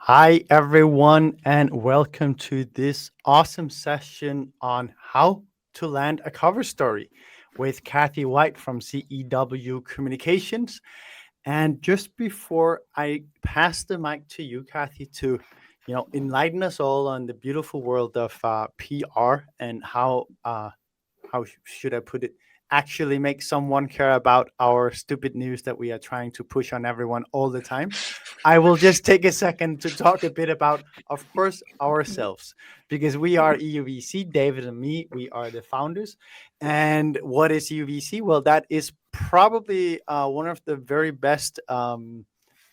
Hi, everyone, and welcome to this awesome session on how to land a cover story with Kathy White from CEW Communications. And just before I pass the mic to you, Kathy, to enlighten us all on the beautiful world of PR and how should I put it, actually make someone care about our stupid news that we are trying to push on everyone all the time. I will just take a second to talk a bit about, of course, ourselves, because we are EUVC, David and me, we are the founders. And what is EUVC? Well, that is probably one of the very best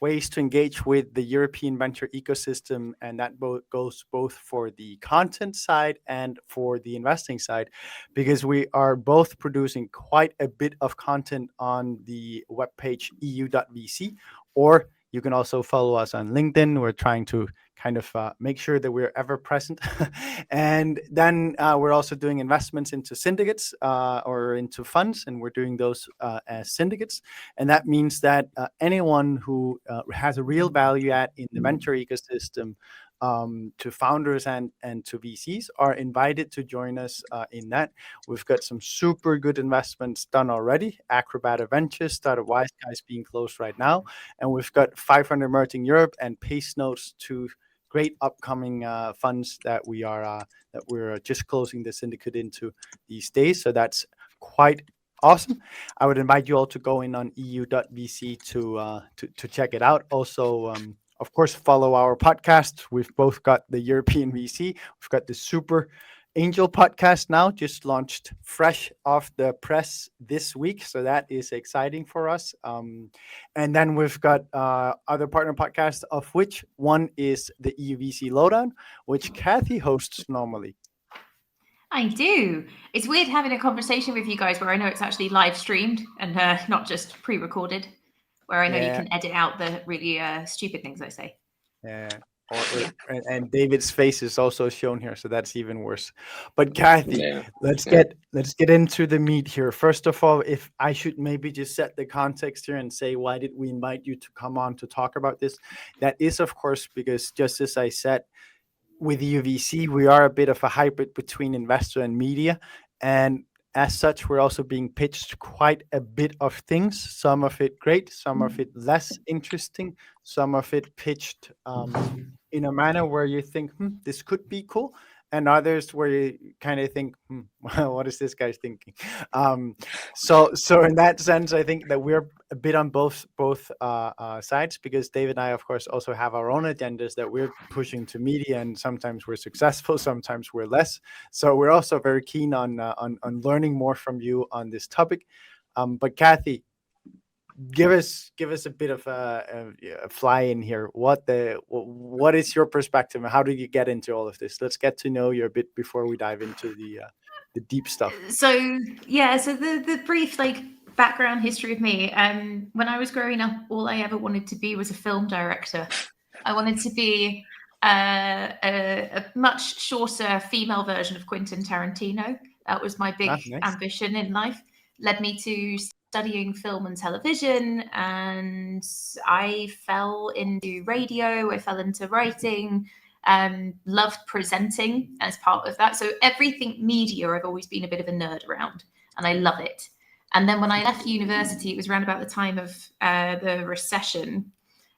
ways to engage with the European venture ecosystem, and that goes both for the content side and for the investing side, because we are both producing quite a bit of content on the webpage eu.vc, or you can also follow us on LinkedIn. We're trying to kind of make sure that we're ever present. And then we're also doing investments into syndicates or into funds, and we're doing those as syndicates. And that means that anyone who has a real value add in the venture ecosystem, to founders and to VCs, are invited to join us in that. We've got some super good investments done already. Acrobat Ventures, started Wise Guys being closed right now. And we've got 500 Emerging Europe and Pace Notes, two great upcoming funds that we're just closing the syndicate into these days. So that's quite awesome. I would invite you all to go in on eu.vc to check it out. Also, of course, follow our podcast. We've both got the European VC. We've got the Super Angel podcast now, just launched fresh off the press this week. So that is exciting for us. And then we've got other partner podcasts, of which one is the EUVC Lowdown, which Kathy hosts normally. I do. It's weird having a conversation with you guys where I know it's actually live streamed and not just pre-recorded, where I know you can edit out the really stupid things I say. Yeah. And David's face is also shown here, so that's even worse. But Kathy, let's get into the meat here. First of all, if I should maybe just set the context here and say, why did we invite you to come on to talk about this? That is, of course, because just as I said, with UVC, we are a bit of a hybrid between investor and media, and as such, we're also being pitched quite a bit of things. Some of it great, some of it less interesting, some of it pitched in a manner where you think, this could be cool, and others where you kind of think, what is this guy thinking? So in that sense, I think that we're a bit on both sides, because David and I, of course, also have our own agendas that we're pushing to media, and sometimes we're successful, sometimes we're less. So we're also very keen on learning more from you on this topic. But Kathy, give us a bit of a fly in here. What is your perspective, and how did you get into all of this? Let's get to know you a bit before we dive into the deep stuff. So the brief background history of me. When I was growing up, all I ever wanted to be was a film director. I wanted to be a much shorter female version of Quentin Tarantino. That was my big ambition in life. Led me to studying film and television, and I fell into radio. I fell into writing. Loved presenting as part of that. So everything media, I've always been a bit of a nerd around, and I love it. And then when I left university, it was around about the time of the recession,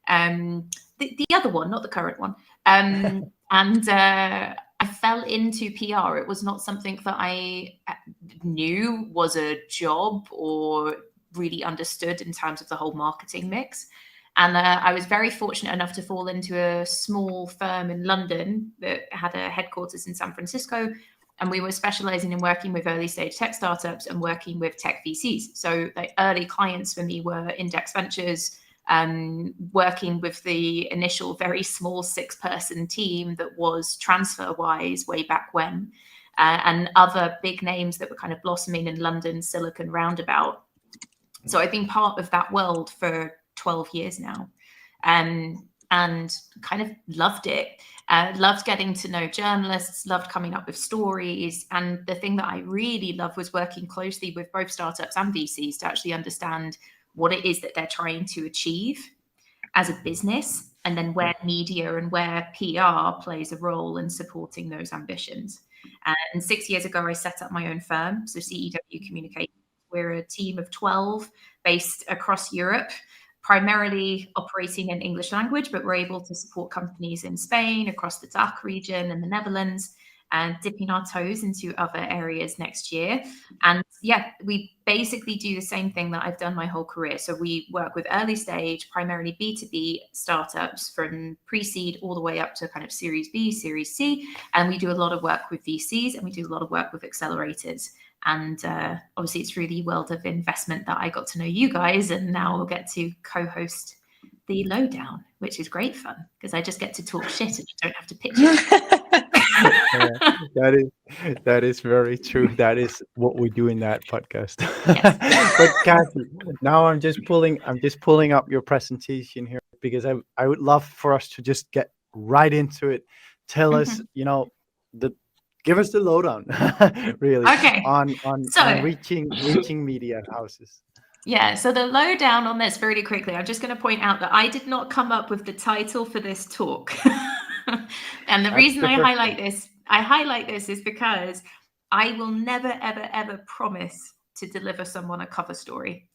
the other one, not the current one. And I fell into PR. It was not something that I knew was a job or really understood in terms of the whole marketing mix. And I was very fortunate enough to fall into a small firm in London that had a headquarters in San Francisco. And we were specializing in working with early stage tech startups and working with tech VCs. So early clients for me were Index Ventures, working with the initial very small 6-person team that was TransferWise way back when, and other big names that were kind of blossoming in London, Silicon Roundabout. So I've been part of that world for 12 years now, and kind of loved it. Loved getting to know journalists, loved coming up with stories. And the thing that I really loved was working closely with both startups and VCs to actually understand what it is that they're trying to achieve as a business, and then where media and where PR plays a role in supporting those ambitions. And 6 years ago, I set up my own firm, so CEW Communications. We're a team of 12 based across Europe, primarily operating in English language, but we're able to support companies in Spain, across the DACH region and the Netherlands, and dipping our toes into other areas next year. And yeah, we basically do the same thing that I've done my whole career. So we work with early stage, primarily B2B startups from pre-seed all the way up to kind of Series B, Series C. And we do a lot of work with VCs, and we do a lot of work with accelerators. And obviously it's through the world of investment that I got to know you guys, and now we'll get to co-host the Lowdown, which is great fun because I just get to talk shit and you don't have to pitch it. That is very true. That is what we do in that podcast. Yes. But Kathy, now I'm just pulling up your presentation here because I would love for us to just get right into it. Tell us, give us the lowdown, really, Okay. on reaching media houses. Yeah, so the lowdown on this really quickly, I'm just going to point out that I did not come up with the title for this talk. And the reason I highlight this is because I will never, ever, ever promise to deliver someone a cover story.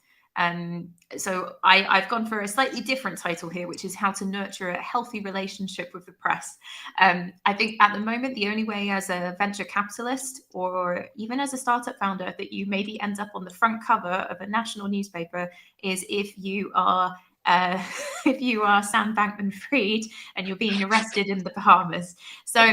So I've gone for a slightly different title here, which is how to nurture a healthy relationship with the press. I think at the moment, the only way as a venture capitalist or even as a startup founder that you maybe end up on the front cover of a national newspaper is if you are Sam Bankman-Fried and you're being arrested in the Bahamas. So,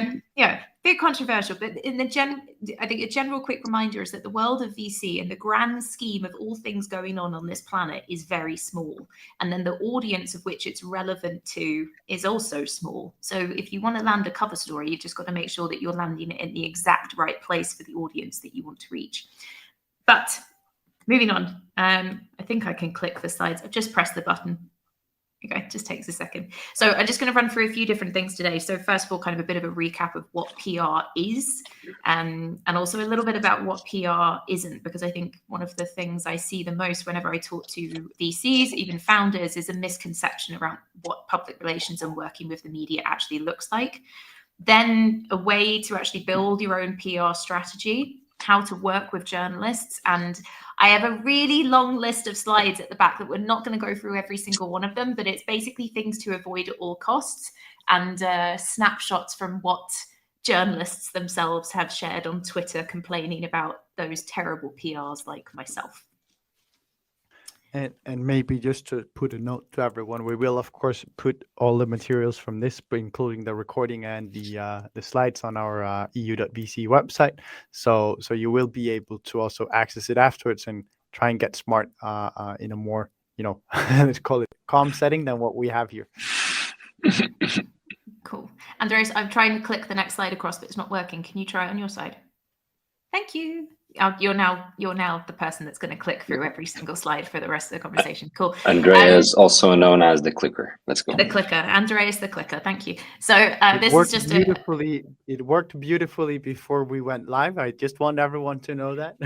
bit controversial, but I think a general quick reminder is that the world of VC and the grand scheme of all things going on this planet is very small. And then the audience of which it's relevant to is also small. So if you want to land a cover story, you've just got to make sure that you're landing it in the exact right place for the audience that you want to reach. But moving on, I think I can click the slides. I've just pressed the button. Okay, it just takes a second. So I'm just going to run through a few different things today. So first of all, kind of a bit of a recap of what PR is, and also a little bit about what PR isn't, because I think one of the things I see the most whenever I talk to VCs, even founders, is a misconception around what public relations and working with the media actually looks like. Then a way to actually build your own PR strategy, how to work with journalists. And I have a really long list of slides at the back that we're not going to go through every single one of them, but it's basically things to avoid at all costs and snapshots from what journalists themselves have shared on Twitter complaining about those terrible PRs like myself. And maybe just to put a note to everyone, we will of course put all the materials from this, including the recording and the slides, on our EU.VC website. So you will be able to also access it afterwards and try and get smart in a more, let's call it calm setting than what we have here. Cool. Andreas, I'm trying to click the next slide across, but it's not working. Can you try it on your side? Thank you. You're now the person that's going to click through every single slide for the rest of the conversation. Cool. Andreas, also known as the clicker. Let's go. The clicker. Andreas the clicker. Thank you. So this is just beautifully. It worked beautifully before we went live. I just want everyone to know that.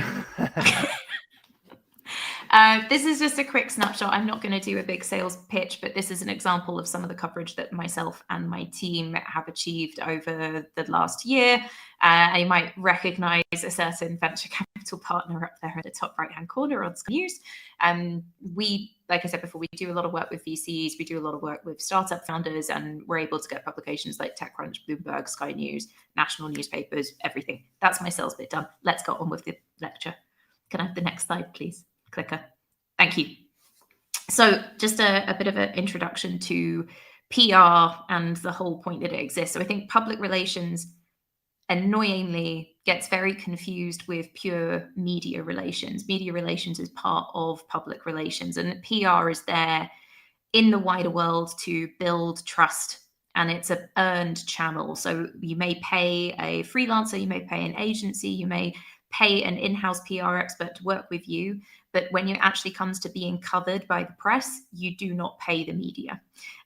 This is just a quick snapshot. I'm not going to do a big sales pitch, but this is an example of some of the coverage that myself and my team have achieved over the last year. You might recognize a certain venture capital partner up there in the top right-hand corner on Sky News. We, like I said before, we do a lot of work with VCs. We do a lot of work with startup founders, and we're able to get publications like TechCrunch, Bloomberg, Sky News, national newspapers, everything. That's my sales bit done. Let's go on with the lecture. Can I have the next slide, please? Clicker. Thank you. So just a bit of an introduction to PR and the whole point that it exists. So I think public relations annoyingly gets very confused with pure media relations. Media relations is part of public relations, and PR is there in the wider world to build trust, and it's an earned channel. So you may pay a freelancer, you may pay an agency, you may pay an in-house PR expert to work with you, but when it actually comes to being covered by the press, you do not pay the media.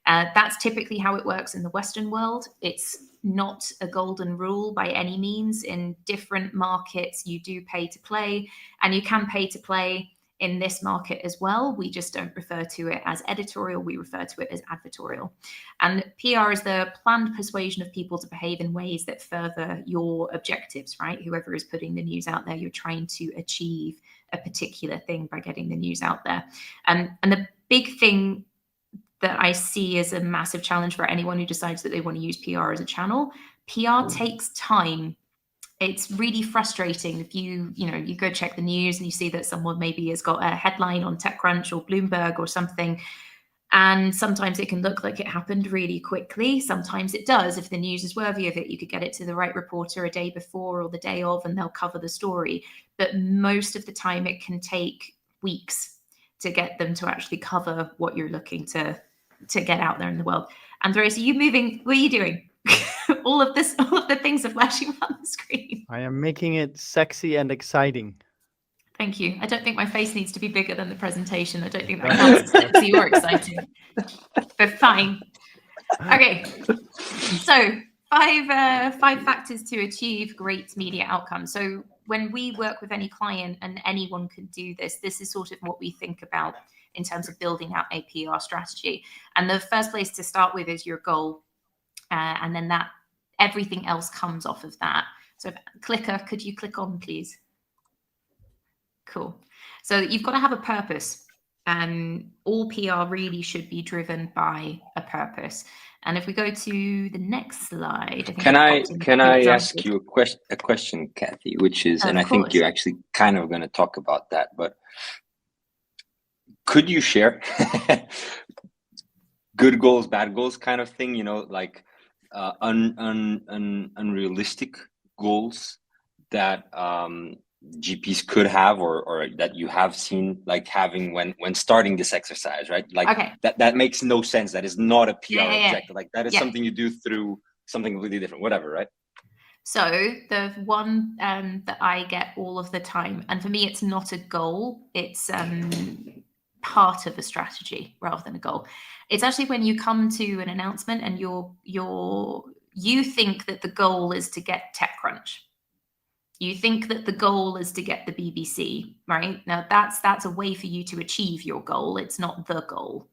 That's typically how it works in the Western world. It's not a golden rule by any means. In different markets, you do pay to play, and you can pay to play in this market as well. We just don't refer to it as editorial, we refer to it as advertorial. And PR is the planned persuasion of people to behave in ways that further your objectives, right? Whoever is putting the news out there, you're trying to achieve a particular thing by getting the news out there. And the big thing that I see as a massive challenge for anyone who decides that they want to use PR as a channel, PR takes time. It's really frustrating if you go check the news and you see that someone maybe has got a headline on TechCrunch or Bloomberg or something, and sometimes it can look like it happened really quickly. Sometimes it does. If the news is worthy of it, you could get it to the right reporter a day before or the day of, and they'll cover the story. But most of the time it can take weeks to get them to actually cover what you're looking to get out there in the world. Andreas, are you moving? What are you doing? all of the things are flashing on the screen. I am making it sexy and exciting. Thank you. I don't think my face needs to be bigger than the presentation. I don't think that counts as sexy or exciting. But fine. Okay. So 5 factors to achieve great media outcomes. So when we work with any client, and anyone can do this, this is sort of what we think about in terms of building out a PR strategy. And the first place to start with is your goal. And then that everything else comes off of that. So clicker, could you click on, please? Cool. So you've got to have a purpose. All PR really should be driven by a purpose. And if we go to the next slide, can I ask you a question, Kathy? Which is, and I think you're actually kind of going to talk about that, but could you share good goals, bad goals kind of thing? Like unrealistic goals that GPs could have, or that you have seen like having when starting this exercise, right? Like that makes no sense. That is not a PR objective. Like that is something you do through something completely different, whatever, right? So the one that I get all of the time, and for me, it's not a goal. It's part of a strategy rather than a goal. It's actually when you come to an announcement and you think that the goal is to get TechCrunch. You think that the goal is to get the BBC, right? Now that's a way for you to achieve your goal. It's not the goal.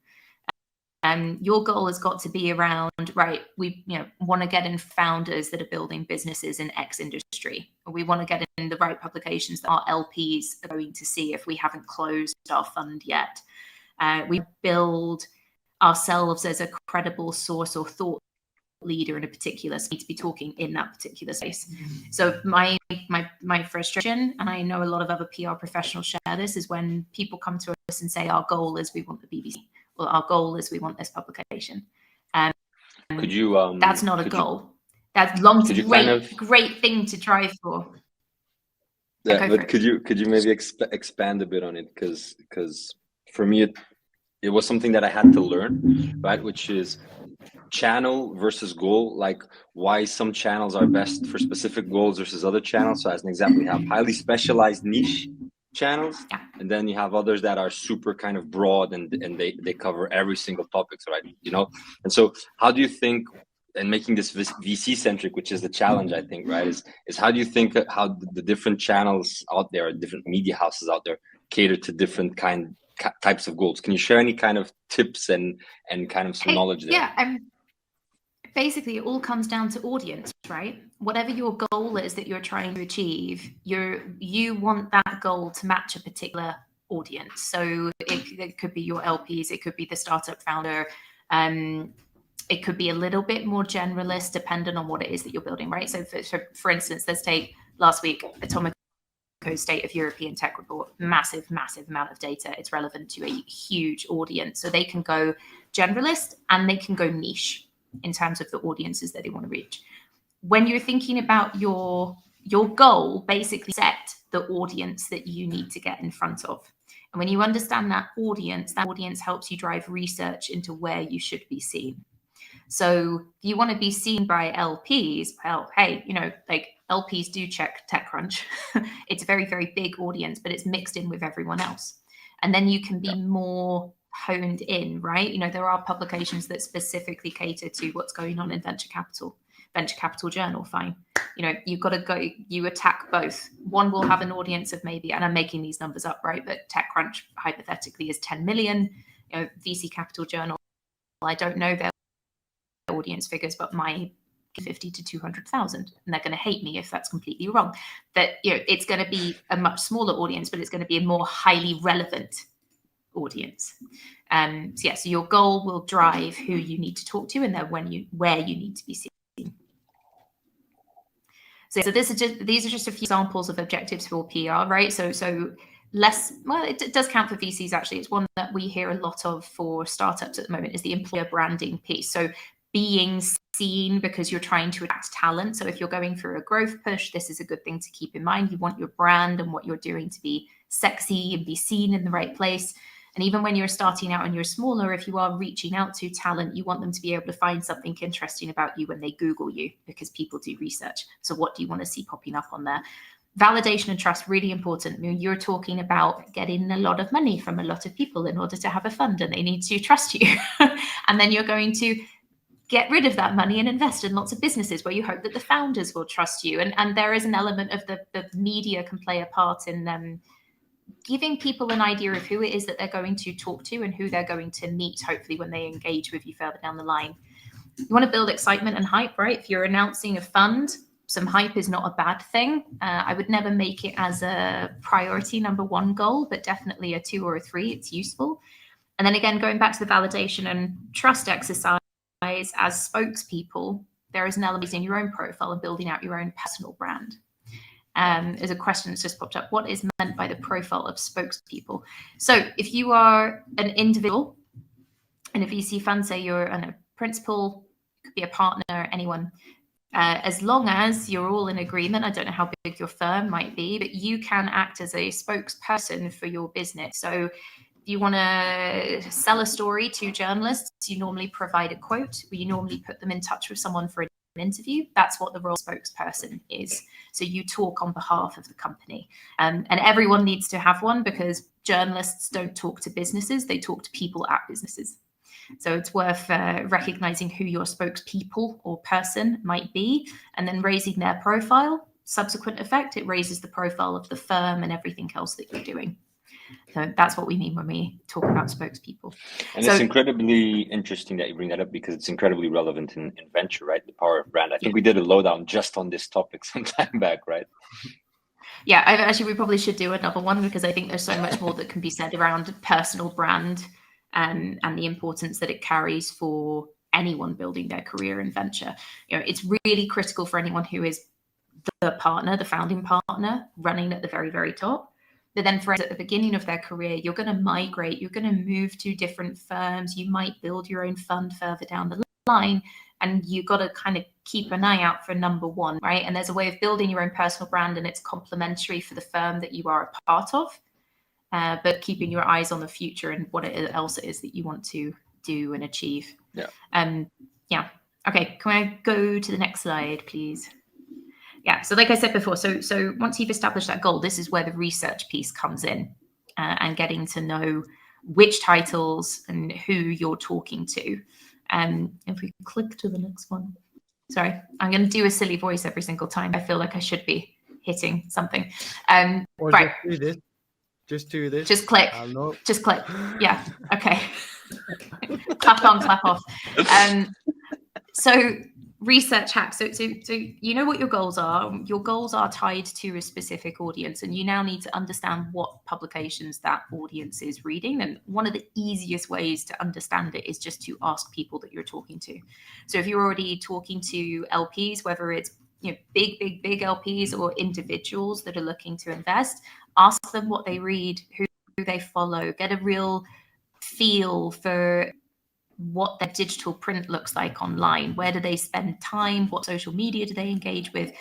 Your goal has got to be around, right? We want to get in founders that are building businesses in X industry. Or we want to get in the right publications that our LPs are going to see if we haven't closed our fund yet. We build ourselves as a credible source or thought leader in a particular space, to be talking in that particular space. So my frustration, and I know a lot of other PR professionals share this, is when people come to us and say our goal is we want the BBC, or our goal is we want this publication. Could you that's not a goal. That's great thing to drive for. Yeah, but could you maybe expand a bit on it? Because for me it was something that I had to learn, right? Which is channel versus goal, like why some channels are best for specific goals versus other channels. So as an example, you have highly specialized niche channels, and then you have others that are super kind of broad and they cover every single topic, right? And so how do you think, and making this VC centric, which is the challenge, I think, right, is how do you think how the different channels out there, different media houses out there, cater to different types of goals? Can you share any kind of tips and kind of some knowledge there? Yeah, basically it all comes down to audience, right? Whatever your goal is that you're trying to achieve, you want that goal to match a particular audience. So it could be your LPs, it could be the startup founder, it could be a little bit more generalist depending on what it is that you're building, right? So for instance, let's take last week, Atomic State of European Tech Report, massive amount of data. It's relevant to a huge audience. So they can go generalist and they can go niche in terms of the audiences that they want to reach. When you're thinking about your goal, basically set the audience that you need to get in front of. And when you understand that audience helps you drive research into where you should be seen. So if you want to be seen by LPs, well, hey, like LPs do check TechCrunch. It's a very, very big audience, but it's mixed in with everyone else. And then you can be more honed in, right? There are publications that specifically cater to what's going on in venture capital journal, fine. you've got to go, you attack both. One will have an audience of maybe, and I'm making these numbers up, right? But TechCrunch hypothetically is 10 million. VC Capital Journal, I don't know their audience figures, but my 50 to 200,000, and they're going to hate me if that's completely wrong. That it's going to be a much smaller audience, but it's going to be a more highly relevant audience. So your goal will drive who you need to talk to, and then where you need to be seen. So these are just a few examples of objectives for PR, right? So less, well, it does count for VCs actually. It's one that we hear a lot of for startups at the moment, is the employer branding piece. So being seen because you're trying to attract talent. So if you're going through a growth push, this is a good thing to keep in mind. You want your brand and what you're doing to be sexy and be seen in the right place. And even when you're starting out and you're smaller, if you are reaching out to talent, you want them to be able to find something interesting about you when they Google you, because people do research. So what do you want to see popping up on there? Validation and trust, really important. I mean, you're talking about getting a lot of money from a lot of people in order to have a fund, and they need to trust you. And then you're going to get rid of that money and invest in lots of businesses where you hope that the founders will trust you. And there is an element of the media can play a part in giving people an idea of who it is that they're going to talk to and who they're going to meet, hopefully, when they engage with you further down the line. You want to build excitement and hype, right? If you're announcing a fund, some hype is not a bad thing. I would never make it as a priority number one goal, but definitely a 2 or a 3, it's useful. And then again, going back to the validation and trust exercise, as spokespeople, there is an element in your own profile and building out your own personal brand. There's a question that's just popped up. What is meant by the profile of spokespeople? So if you are an individual in a VC fund, say you're a principal, could be a partner, anyone, as long as you're all in agreement, I don't know how big your firm might be, but you can act as a spokesperson for your business. So if you want to sell a story to journalists, you normally provide a quote, or you normally put them in touch with someone for an interview. That's what the role of spokesperson is. So you talk on behalf of the company. And everyone needs to have one, because journalists don't talk to businesses, they talk to people at businesses. So it's worth recognizing who your spokespeople or person might be, and then raising their profile. Subsequent effect, it raises the profile of the firm and everything else that you're doing. So that's what we mean when we talk about spokespeople. And it's incredibly interesting that you bring that up, because it's incredibly relevant in venture, right? The power of brand. I think we did a lowdown just on this topic some time back, right? Yeah, we probably should do another one, because I think there's so much more that can be said around personal brand and the importance that it carries for anyone building their career in venture. It's really critical for anyone who is the partner, the founding partner, running at the very, very top. But then for at the beginning of their career, you're going to migrate, you're going to move to different firms, you might build your own fund further down the line, and you've got to kind of keep an eye out for number one, right? And there's a way of building your own personal brand, and it's complementary for the firm that you are a part of, but keeping your eyes on the future and what else it is that you want to do and achieve. Yeah. Okay, can I go to the next slide, please? Yeah, so like I said before, so once you've established that goal, this is where the research piece comes in, and getting to know which titles and who you're talking to. If we click to the next one. Sorry, I'm going to do a silly voice every single time. I feel like I should be hitting something. Or right. just do this. Just do this. Just click. Just click. Yeah, okay. Clap on, clap off. So research hacks. So you know what your goals are. Your goals are tied to a specific audience, and you now need to understand what publications that audience is reading. And one of the easiest ways to understand it is just to ask people that you're talking to. So if you're already talking to LPs, whether it's big LPs or individuals that are looking to invest, ask them what they read, who they follow, get a real feel for what their digital print looks like online. Where do they spend time? What social media do they engage with?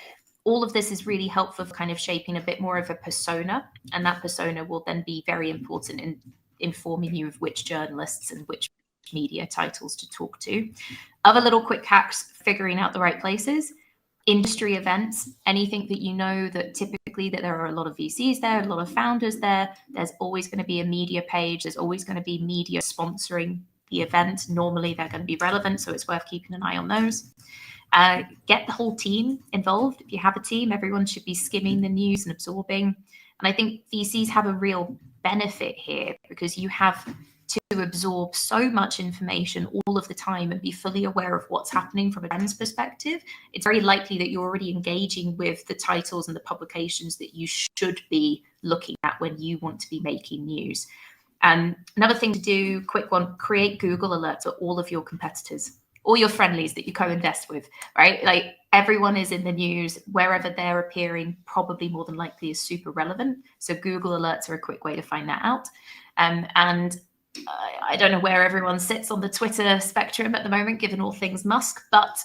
All of this is really helpful for kind of shaping a bit more of a persona, and that persona will then be very important in informing you of which journalists and which media titles to talk to. Other little quick hacks, figuring out the right places. Industry events, anything that you know that typically that there are a lot of VCs there, a lot of founders there, there's always going to be a media page, there's always going to be media sponsoring the event. Normally they're going to be relevant, so it's worth keeping an eye on those. Get the whole team involved. If you have a team, everyone should be skimming the news and absorbing. And I think VCs have a real benefit here because you have to absorb so much information all of the time and be fully aware of what's happening from a trends perspective. It's very likely that you're already engaging with the titles and the publications that you should be looking at when you want to be making news. Another thing to do, quick one, create Google alerts for all of your competitors, all your friendlies that you co-invest with, right? Like everyone is in the news, wherever they're appearing, probably more than likely is super relevant. So Google alerts are a quick way to find that out. I don't know where everyone sits on the Twitter spectrum at the moment, given all things Musk, but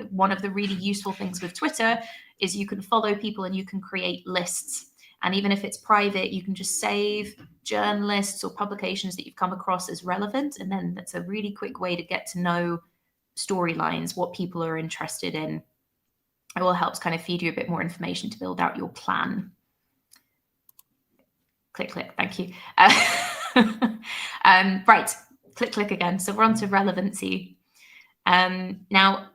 one of the really useful things with Twitter is you can follow people and you can create lists. And even if it's private, you can just save journalists or publications that you've come across as relevant. And then that's a really quick way to get to know storylines, what people are interested in. It all helps kind of feed you a bit more information to build out your plan. Click, click, thank you. Right, click again. So we're on to relevancy. Now,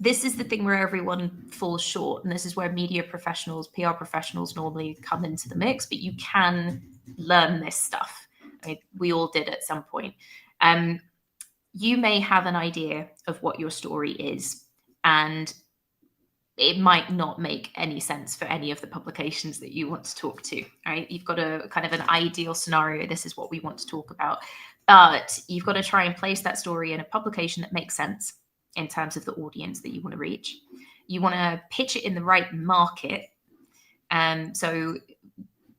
this is the thing where everyone falls short, and this is where media professionals, PR professionals normally come into the mix, but you can learn this stuff. I mean, we all did at some point. You may have an idea of what your story is, and it might not make any sense for any of the publications that you want to talk to, right? You've got a kind of an ideal scenario. This is what we want to talk about, but you've got to try and place that story in a publication that makes sense in terms of the audience that you want to reach. You want to pitch it in the right market. So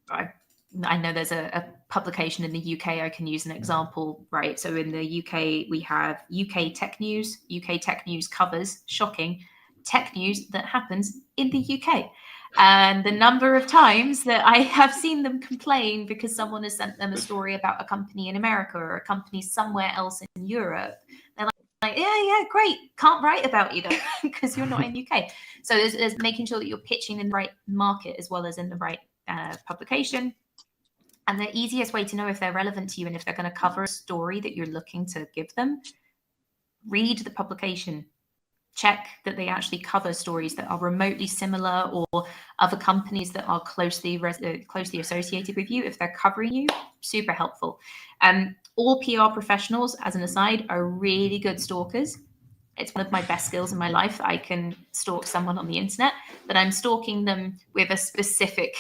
I know there's a publication in the UK I can use an example, right? So in the UK, we have UK Tech News. UK Tech News covers, shocking, tech news that happens in the UK. And the number of times that I have seen them complain because someone has sent them a story about a company in America or a company somewhere else in Europe, they're like, yeah, great, can't write about you though because you're not in UK. So there's making sure that you're pitching in the right market as well as in the right publication. And the easiest way to know if they're relevant to you and if they're going to cover a story that you're looking to give them, read the publication. Check that they actually cover stories that are remotely similar or other companies that are closely associated with you. If they're covering you, super helpful. All PR professionals, as an aside, are really good stalkers. It's one of my best skills in my life that I can stalk someone on the internet, but I'm stalking them with a specific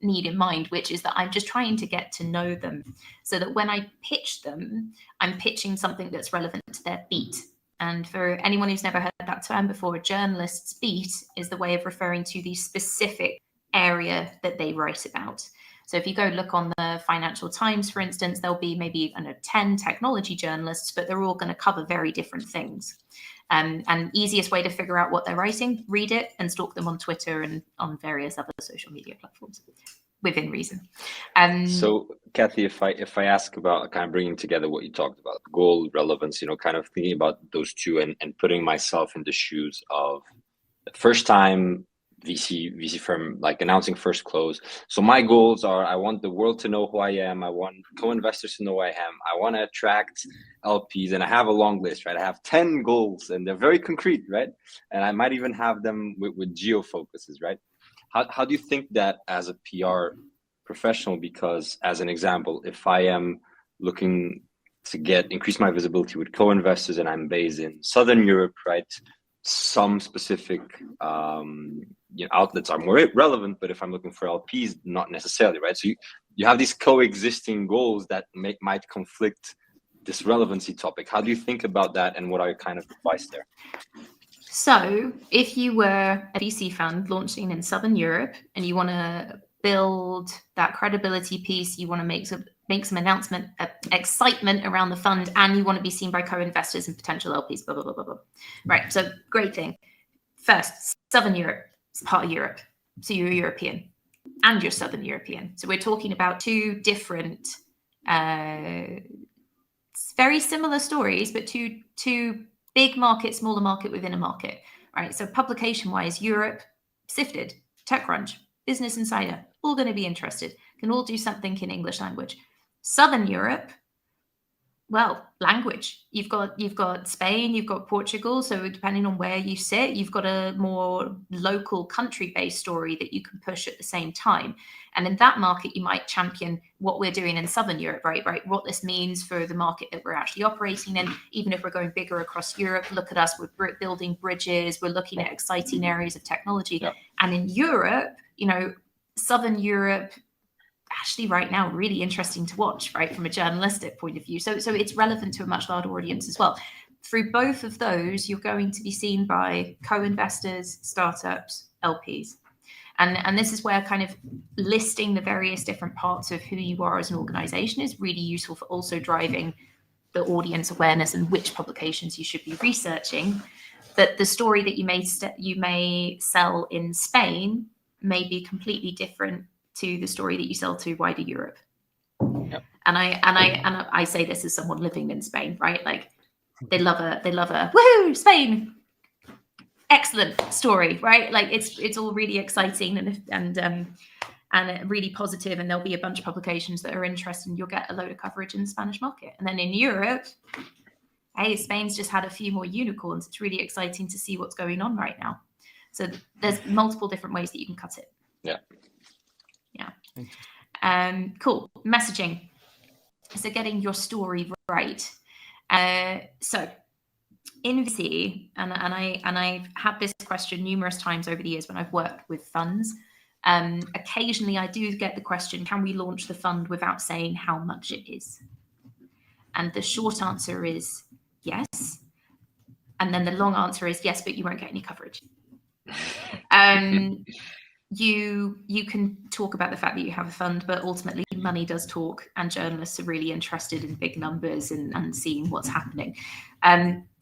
need in mind, which is that I'm just trying to get to know them so that when I pitch them, I'm pitching something that's relevant to their beat. And for anyone who's never heard that term before, a journalist's beat is the way of referring to the specific area that they write about. So if you go look on the Financial Times, for instance, there'll be maybe 10 technology journalists, but they're all going to cover very different things. And easiest way to figure out what they're writing, read it and stalk them on Twitter and on various other social media platforms within reason. So Kathy, if I ask about kind of bringing together what you talked about, goal, relevance, kind of thinking about those two and putting myself in the shoes of the first time VC firm, like announcing first close. So my goals are, I want the world to know who I am. I want co-investors to know who I am. I want to attract LPs, and I have a long list, right? I have 10 goals and they're very concrete, right? And I might even have them with geo focuses, right? How do you think that as a PR professional? Because as an example, if I am looking to increase my visibility with co-investors and I'm based in Southern Europe, right? Some specific outlets are more relevant, but if I'm looking for LPs, not necessarily, right? So you have these coexisting goals that might conflict this relevancy topic. How do you think about that, and what are your kind of advice there? So if you were a VC fund launching in Southern Europe and you want to build that credibility piece, you want to make some announcement, excitement around the fund, and you want to be seen by co-investors and potential LPs, blah, blah, blah, blah, blah. Right, so great thing. First, Southern Europe is part of Europe. So you're European and you're Southern European. So we're talking about two different, very similar stories, but two big market, smaller market within a market, right? So publication-wise, Europe, Sifted, TechCrunch, Business Insider, all going to be interested, can all do something in English language. Southern Europe, Well, language. You've got Spain, you've got Portugal. So depending on where you sit, you've got a more local country-based story that you can push at the same time. And in that market, you might champion what we're doing in Southern Europe, right? What this means for the market that we're actually operating in. Even if we're going bigger across Europe, look at us, we're building bridges, we're looking at exciting areas of technology. Yeah. And in Europe, Southern Europe, actually right now really interesting to watch, right, from a journalistic point of view. So it's relevant to a much larger audience as well. Through both of those, you're going to be seen by co-investors, startups, LPs. And this is where kind of listing the various different parts of who you are as an organization is really useful for also driving the audience awareness and which publications you should be researching. But the story that you may sell in Spain may be completely different to the story that you sell to wider Europe. Yep. And I say this as someone living in Spain, right? Like they love a woohoo, Spain, excellent story, right? Like it's all really exciting and really positive, and there'll be a bunch of publications that are interested, and you'll get a load of coverage in the Spanish market. And then in Europe, hey, Spain's just had a few more unicorns. It's really exciting to see what's going on right now. So there's multiple different ways that you can cut it. Yeah. Cool. Messaging. So getting your story right. So in VC, and I've had this question numerous times over the years when I've worked with funds. Occasionally I do get the question, can we launch the fund without saying how much it is? And the short answer is yes. And then the long answer is yes, but you won't get any coverage. You can talk about the fact that you have a fund, but ultimately money does talk, and journalists are really interested in big numbers and seeing what's happening.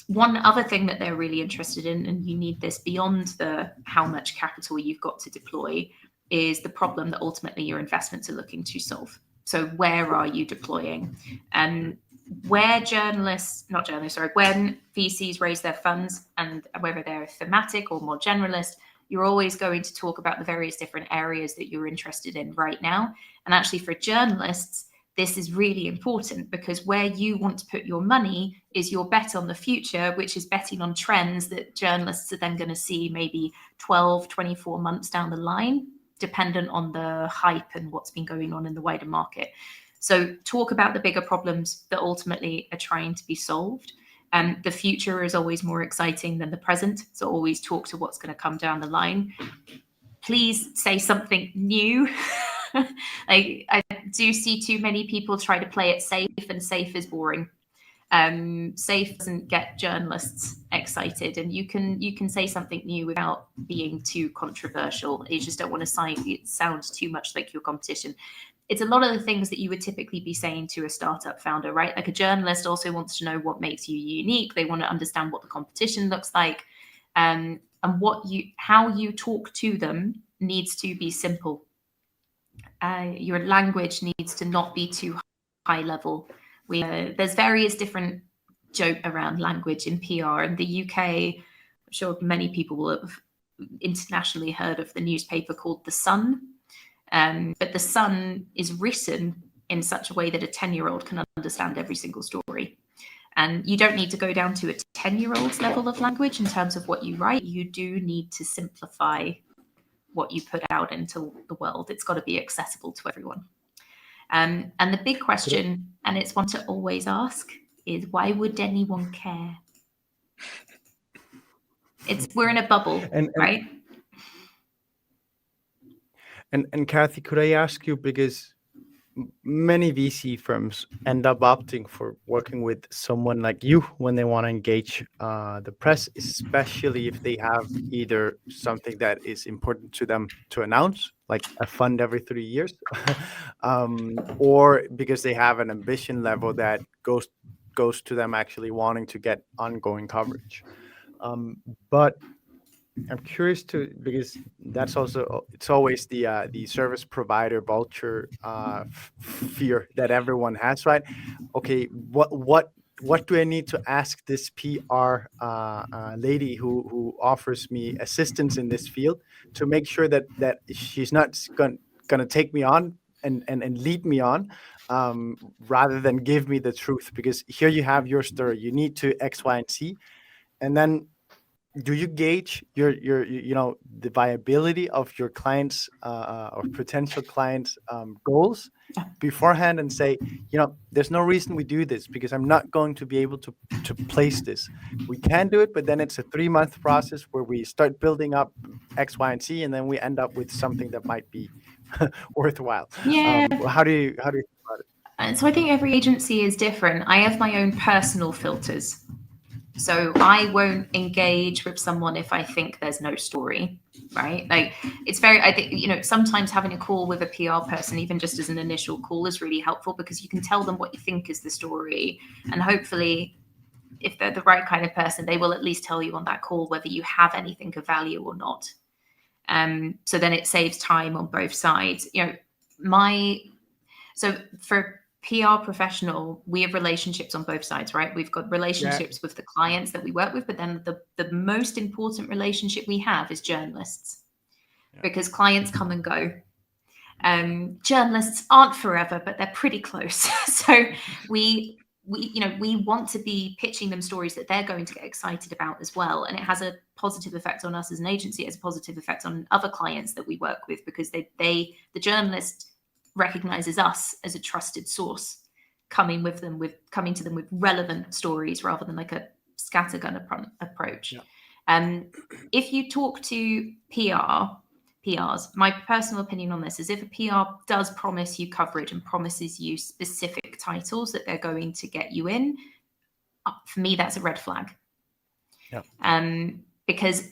One other thing that they're really interested in, and you need this beyond the how much capital you've got to deploy, is the problem that ultimately your investments are looking to solve. So where are you deploying? When VCs raise their funds, and whether they're thematic or more generalist, you're always going to talk about the various different areas that you're interested in right now. And actually for journalists, this is really important, because where you want to put your money is your bet on the future, which is betting on trends that journalists are then going to see maybe 12, 24 months down the line, dependent on the hype and what's been going on in the wider market. So talk about the bigger problems that ultimately are trying to be solved. The future is always more exciting than the present. So always talk to what's going to come down the line. Please say something new. Like, I do see too many people try to play it safe, and safe is boring. Safe doesn't get journalists excited, and you can say something new without being too controversial. You just don't want to sound too much like your competition. It's a lot of the things that you would typically be saying to a startup founder, right? Like a journalist also wants to know what makes you unique. They want to understand what the competition looks like, and how you talk to them needs to be simple. Your language needs to not be too high level. There's various different joke around language in PR. In the UK, I'm sure many people will have internationally heard of the newspaper called The Sun. But The Sun is written in such a way that a 10-year-old can understand every single story. And you don't need to go down to a 10-year-old's level of language in terms of what you write. You do need to simplify what you put out into the world. It's got to be accessible to everyone. And the big question, and it's one to always ask, is why would anyone care? We're in a bubble, right? And Kathy, could I ask you, because many VC firms end up opting for working with someone like you when they want to engage the press, especially if they have either something that is important to them to announce, like a fund every 3 years, or because they have an ambition level that goes to them actually wanting to get ongoing coverage. But I'm curious because that's also, it's always the service provider vulture fear that everyone has, right? Okay, what do I need to ask this PR lady who offers me assistance in this field to make sure that she's not gonna take me on and lead me on, rather than give me the truth. Because here you have your story, you need to X, Y, and Z, and then do you gauge your the viability of your clients or potential clients goals beforehand and say, there's no reason we do this because I'm not going to be able to place this. We can do it, but then it's a 3-month process where we start building up X, Y, and Z, and then we end up with something that might be worthwhile. Yeah. How do you think about it? And so I think every agency is different. I have my own personal filters. So I won't engage with someone if I think there's no story, right? Like it's very, I think, sometimes having a call with a PR person, even just as an initial call, is really helpful because you can tell them what you think is the story. And hopefully, if they're the right kind of person, they will at least tell you on that call whether you have anything of value or not. So then it saves time on both sides. So for PR professional, we have relationships on both sides, right? We've got relationships with the clients that we work with, but then the most important relationship we have is journalists, because clients come and go. Journalists aren't forever, but they're pretty close. So we want to be pitching them stories that they're going to get excited about as well. And it has a positive effect on us as an agency. It has a positive effect on other clients that we work with, because the journalist recognizes us as a trusted source, coming to them with relevant stories rather than like a scattergun approach. If you talk to PRs, my personal opinion on this is, if a PR does promise you coverage and promises you specific titles that they're going to get you in, for me, that's a red flag. Because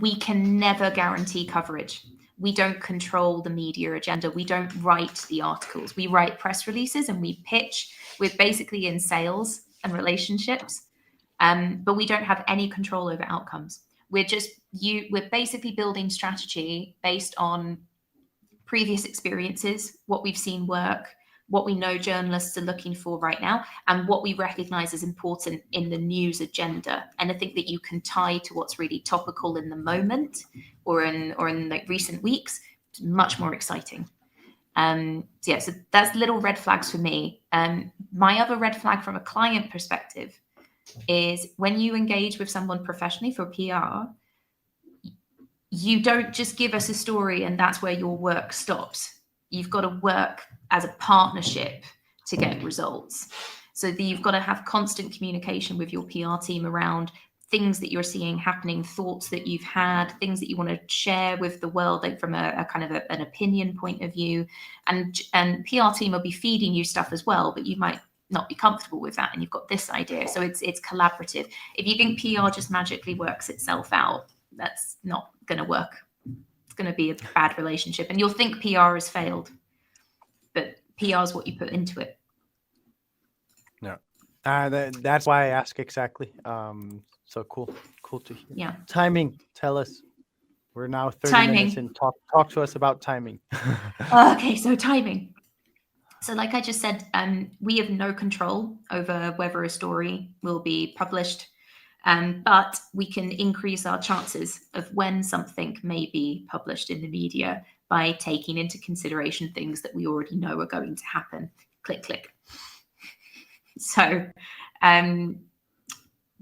we can never guarantee coverage. We don't control the media agenda. We don't write the articles. We write press releases and we pitch. We're basically in sales and relationships, but we don't have any control over outcomes. We're basically building strategy based on previous experiences, what we've seen work, what we know journalists are looking for right now, and what we recognize as important in the news agenda. Anything that you can tie to what's really topical in the moment or in like recent weeks, it's much more exciting. So that's little red flags for me. My other red flag from a client perspective is, when you engage with someone professionally for PR, you don't just give us a story and that's where your work stops. You've got to work as a partnership to get results. So you've got to have constant communication with your PR team around things that you're seeing happening, thoughts that you've had, things that you want to share with the world, like from a kind of an opinion point of view. And PR team will be feeding you stuff as well, but you might not be comfortable with that, and you've got this idea. So it's collaborative. If you think PR just magically works itself out, that's not going to work. It's going to be a bad relationship, and you'll think PR has failed, but PR is what you put into it. No, that's why I ask exactly. So cool to hear. Yeah. Timing. Tell us. We're now 30 minutes in. Talk to us about timing. Okay, so timing. So like I just said, we have no control over whether a story will be published, but we can increase our chances of when something may be published in the media by taking into consideration things that we already know are going to happen. Click, click. So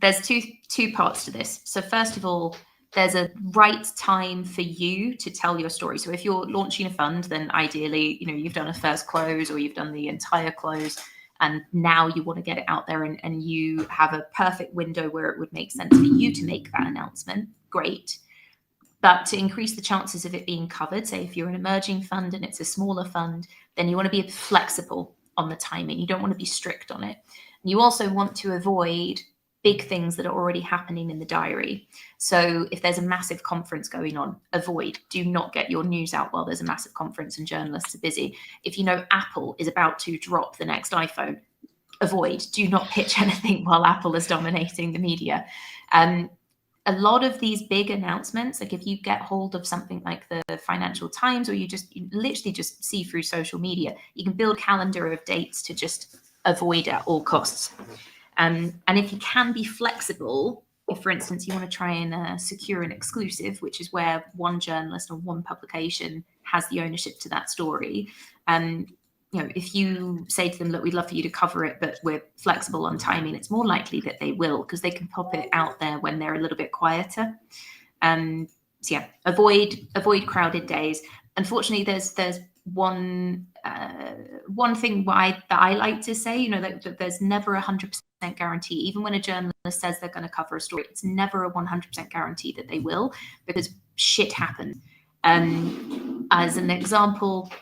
there's two parts to this. So first of all, there's a right time for you to tell your story. So if you're launching a fund, then ideally, you've done a first close or you've done the entire close, and now you want to get it out there, and you have a perfect window where it would make sense for you to make that announcement. Great. But to increase the chances of it being covered, say if you're an emerging fund and it's a smaller fund, then you want to be flexible on the timing. You don't want to be strict on it. And you also want to avoid big things that are already happening in the diary. So if there's a massive conference going on, do not get your news out while there's a massive conference and journalists are busy. If you know Apple is about to drop the next iPhone, do not pitch anything while Apple is dominating the media. A lot of these big announcements, like if you get hold of something like the Financial Times, or you literally just see through social media, you can build a calendar of dates to just avoid at all costs. And if you can be flexible, if, for instance, you want to try and secure an exclusive, which is where one journalist or one publication has the ownership to that story. If you say to them, look, we'd love for you to cover it, but we're flexible on timing, it's more likely that they will, because they can pop it out there when they're a little bit quieter. So yeah, avoid crowded days. Unfortunately, there's one thing that I like to say, that there's never 100% guarantee. Even when a journalist says they're going to cover a story, it's never a 100% guarantee that they will, because shit happens. As an example,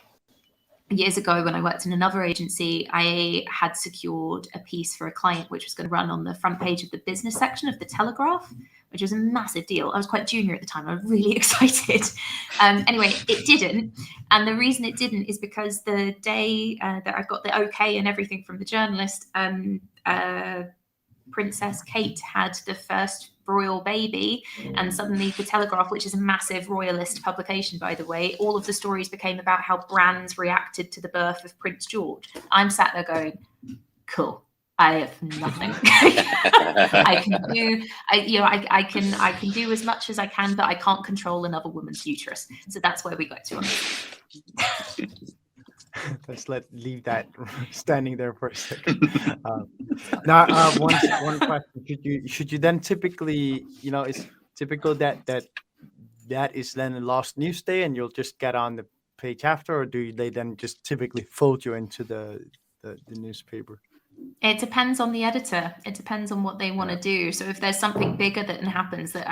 years ago when I worked in another agency, I had secured a piece for a client which was going to run on the front page of the business section of the Telegraph, which was a massive deal. I was quite junior at the time. I was really excited. Anyway, it didn't. And the reason it didn't is because the day that I got the okay and everything from the journalist, Princess Kate had the first royal baby, and suddenly the Telegraph, which is a massive royalist publication, by the way, all of the stories became about how brands reacted to the birth of Prince George. I'm sat there going, cool, I have nothing. I can do as much as I can, but I can't control another woman's uterus. So that's where we got to. Let's leave that standing there for a second. Now, one question: should you then typically, it's typical that is then a lost news day, and you'll just get on the page after, or do they then just typically fold you into the newspaper? It depends on the editor. It depends on what they want to do. So if there's something bigger that happens, it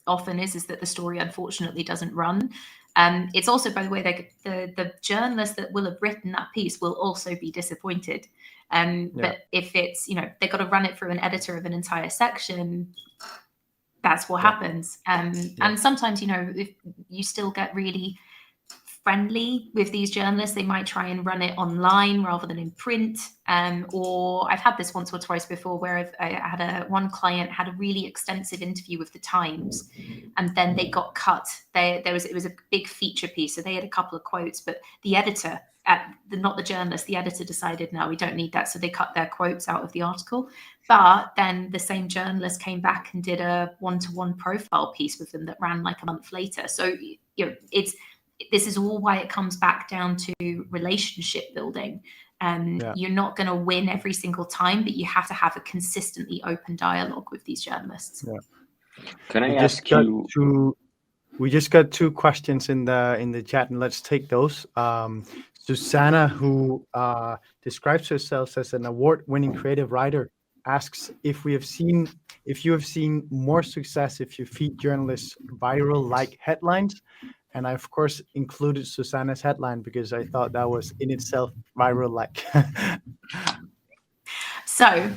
often is that the story unfortunately doesn't run. It's also, by the way, the journalist that will have written that piece will also be disappointed. But if it's, they've got to run it through an editor of an entire section, that's what happens. And sometimes, if you still get really friendly with these journalists, they might try and run it online rather than in print. Or I've had this once or twice before where I had one client had a really extensive interview with the Times, and then they got cut. It was a big feature piece, so they had a couple of quotes, but the editor, not the journalist, the editor decided, no, we don't need that, so they cut their quotes out of the article. But then the same journalist came back and did a one-to-one profile piece with them that ran like a month later. So this is all why it comes back down to relationship building. You're not going to win every single time, but you have to have a consistently open dialogue with these journalists. Yeah. Can I ask you? We just got two questions in the chat, and let's take those. Susanna, who describes herself as an award-winning creative writer, asks if you have seen more success if you feed journalists viral-like headlines. And I, of course, included Susanna's headline because I thought that was in itself viral-like. So